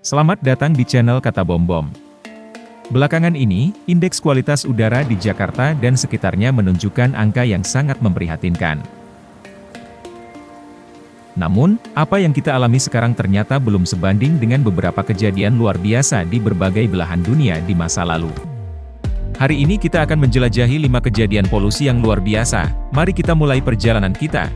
Selamat datang di channel Kata Bom Bom. Belakangan ini, indeks kualitas udara di Jakarta dan sekitarnya menunjukkan angka yang sangat memprihatinkan. Namun, apa yang kita alami sekarang ternyata belum sebanding dengan beberapa kejadian luar biasa di berbagai belahan dunia di masa lalu. Hari ini kita akan menjelajahi 5 kejadian polusi yang luar biasa. Mari kita mulai perjalanan kita.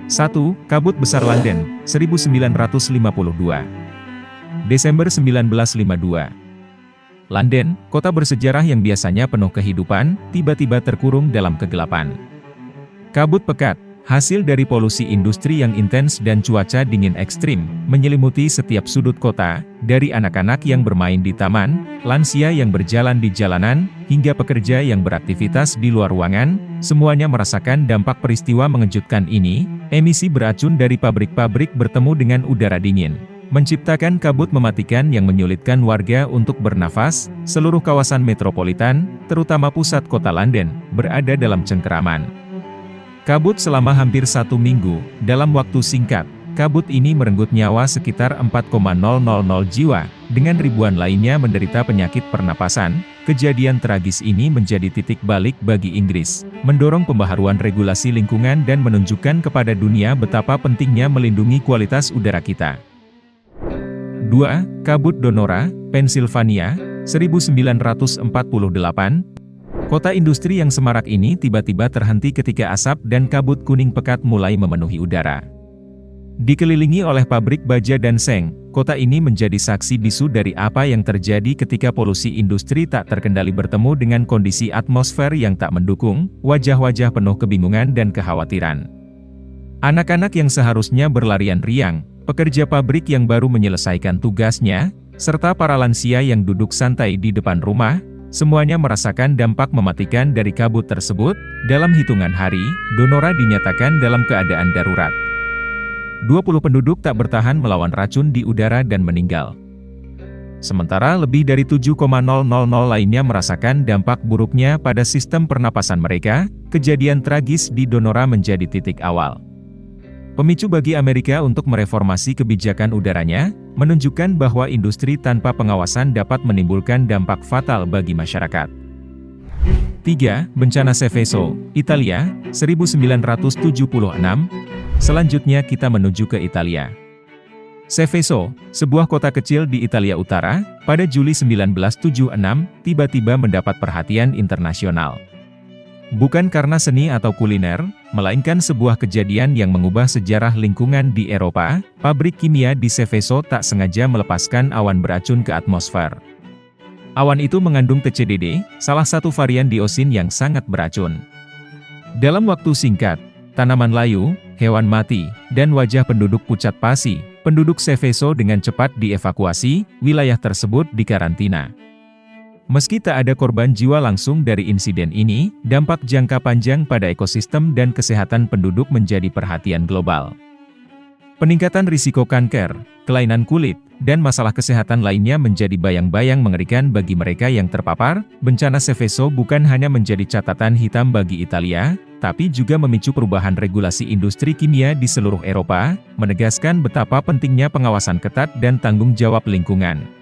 1. Kabut besar London, 1952. Desember 1952. London, kota bersejarah yang biasanya penuh kehidupan, tiba-tiba terkurung dalam kegelapan. Kabut pekat, hasil dari polusi industri yang intens dan cuaca dingin ekstrim, menyelimuti setiap sudut kota, dari anak-anak yang bermain di taman, lansia yang berjalan di jalanan, hingga pekerja yang beraktivitas di luar ruangan, semuanya merasakan dampak peristiwa mengejutkan ini. Emisi beracun dari pabrik-pabrik bertemu dengan udara dingin, menciptakan kabut mematikan yang menyulitkan warga untuk bernafas. Seluruh kawasan metropolitan, terutama pusat kota London, berada dalam cengkeraman kabut selama hampir 1 minggu. Dalam waktu singkat, kabut ini merenggut nyawa sekitar 4,000 jiwa, dengan ribuan lainnya menderita penyakit pernapasan. Kejadian tragis ini menjadi titik balik bagi Inggris, mendorong pembaharuan regulasi lingkungan dan menunjukkan kepada dunia betapa pentingnya melindungi kualitas udara kita. 2. Kabut Donora, Pennsylvania, 1948. Kota industri yang semarak ini tiba-tiba terhenti ketika asap dan kabut kuning pekat mulai memenuhi udara. Dikelilingi oleh pabrik baja dan seng, kota ini menjadi saksi bisu dari apa yang terjadi ketika polusi industri tak terkendali bertemu dengan kondisi atmosfer yang tak mendukung. Wajah-wajah penuh kebingungan dan kekhawatiran. Anak-anak yang seharusnya berlarian riang, pekerja pabrik yang baru menyelesaikan tugasnya, serta para lansia yang duduk santai di depan rumah, semuanya merasakan dampak mematikan dari kabut tersebut. Dalam hitungan hari, Donora dinyatakan dalam keadaan darurat. 20 penduduk tak bertahan melawan racun di udara dan meninggal. Sementara lebih dari 7,000 lainnya merasakan dampak buruknya pada sistem pernapasan mereka. Kejadian tragis di Donora menjadi titik awal pemicu bagi Amerika untuk mereformasi kebijakan udaranya, menunjukkan bahwa industri tanpa pengawasan dapat menimbulkan dampak fatal bagi masyarakat. 3. Bencana Seveso, Italia, 1976. Selanjutnya kita menuju ke Italia. Seveso, sebuah kota kecil di Italia Utara, pada Juli 1976, tiba-tiba mendapat perhatian internasional. Bukan karena seni atau kuliner, melainkan sebuah kejadian yang mengubah sejarah lingkungan di Eropa. Pabrik kimia di Seveso tak sengaja melepaskan awan beracun ke atmosfer. Awan itu mengandung TCDD, salah satu varian diosin yang sangat beracun. Dalam waktu singkat, tanaman layu, hewan mati, dan wajah penduduk pucat pasi. Penduduk Seveso dengan cepat dievakuasi, wilayah tersebut dikarantina. Meski tak ada korban jiwa langsung dari insiden ini, dampak jangka panjang pada ekosistem dan kesehatan penduduk menjadi perhatian global. Peningkatan risiko kanker, kelainan kulit, dan masalah kesehatan lainnya menjadi bayang-bayang mengerikan bagi mereka yang terpapar. Bencana Seveso bukan hanya menjadi catatan hitam bagi Italia, tapi juga memicu perubahan regulasi industri kimia di seluruh Eropa, menegaskan betapa pentingnya pengawasan ketat dan tanggung jawab lingkungan.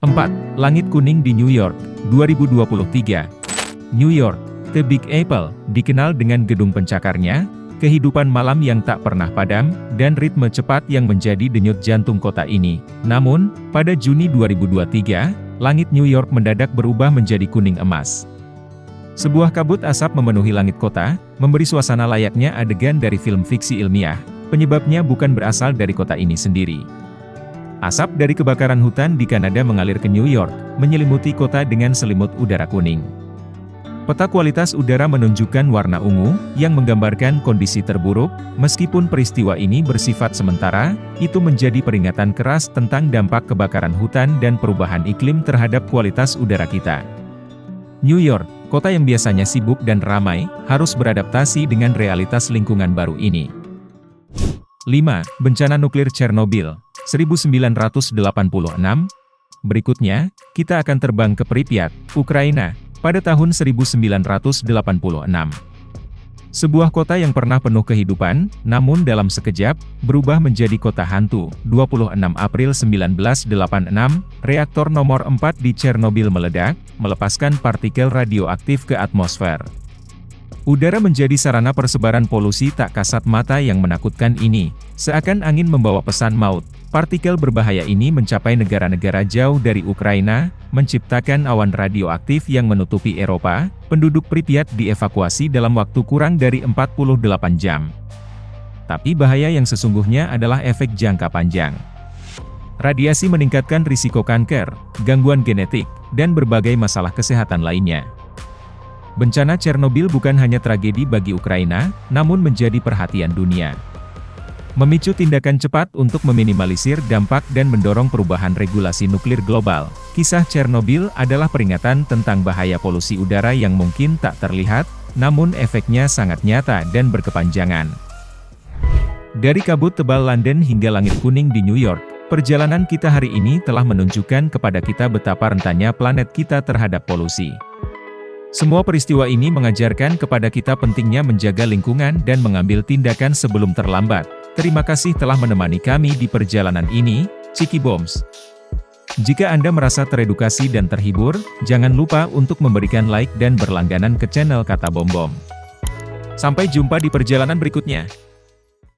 4. Langit kuning di New York, 2023. New York, The Big Apple, dikenal dengan gedung pencakarnya, kehidupan malam yang tak pernah padam, dan ritme cepat yang menjadi denyut jantung kota ini. Namun, pada Juni 2023, langit New York mendadak berubah menjadi kuning emas. Sebuah kabut asap memenuhi langit kota, memberi suasana layaknya adegan dari film fiksi ilmiah. Penyebabnya bukan berasal dari kota ini sendiri. Asap dari kebakaran hutan di Kanada mengalir ke New York, menyelimuti kota dengan selimut udara kuning. Peta kualitas udara menunjukkan warna ungu, yang menggambarkan kondisi terburuk. Meskipun peristiwa ini bersifat sementara, itu menjadi peringatan keras tentang dampak kebakaran hutan dan perubahan iklim terhadap kualitas udara kita. New York, kota yang biasanya sibuk dan ramai, harus beradaptasi dengan realitas lingkungan baru ini. 5. Bencana nuklir Chernobyl, 1986. Berikutnya, kita akan terbang ke Pripyat, Ukraina, pada tahun 1986. Sebuah kota yang pernah penuh kehidupan, namun dalam sekejap, berubah menjadi kota hantu. 26 April 1986, reaktor nomor 4 di Chernobyl meledak, melepaskan partikel radioaktif ke atmosfer. Udara menjadi sarana persebaran polusi tak kasat mata yang menakutkan ini. Seakan angin membawa pesan maut, partikel berbahaya ini mencapai negara-negara jauh dari Ukraina, menciptakan awan radioaktif yang menutupi Eropa. Penduduk Pripyat dievakuasi dalam waktu kurang dari 48 jam. Tapi bahaya yang sesungguhnya adalah efek jangka panjang. Radiasi meningkatkan risiko kanker, gangguan genetik, dan berbagai masalah kesehatan lainnya. Bencana Chernobyl bukan hanya tragedi bagi Ukraina, namun menjadi perhatian dunia. Memicu tindakan cepat untuk meminimalisir dampak dan mendorong perubahan regulasi nuklir global. Kisah Chernobyl adalah peringatan tentang bahaya polusi udara yang mungkin tak terlihat, namun efeknya sangat nyata dan berkepanjangan. Dari kabut tebal London hingga langit kuning di New York, perjalanan kita hari ini telah menunjukkan kepada kita betapa rentannya planet kita terhadap polusi. Semua peristiwa ini mengajarkan kepada kita pentingnya menjaga lingkungan dan mengambil tindakan sebelum terlambat. Terima kasih telah menemani kami di perjalanan ini, Ciki Boms. Jika Anda merasa teredukasi dan terhibur, jangan lupa untuk memberikan like dan berlangganan ke channel Kata Bom Bom. Sampai jumpa di perjalanan berikutnya.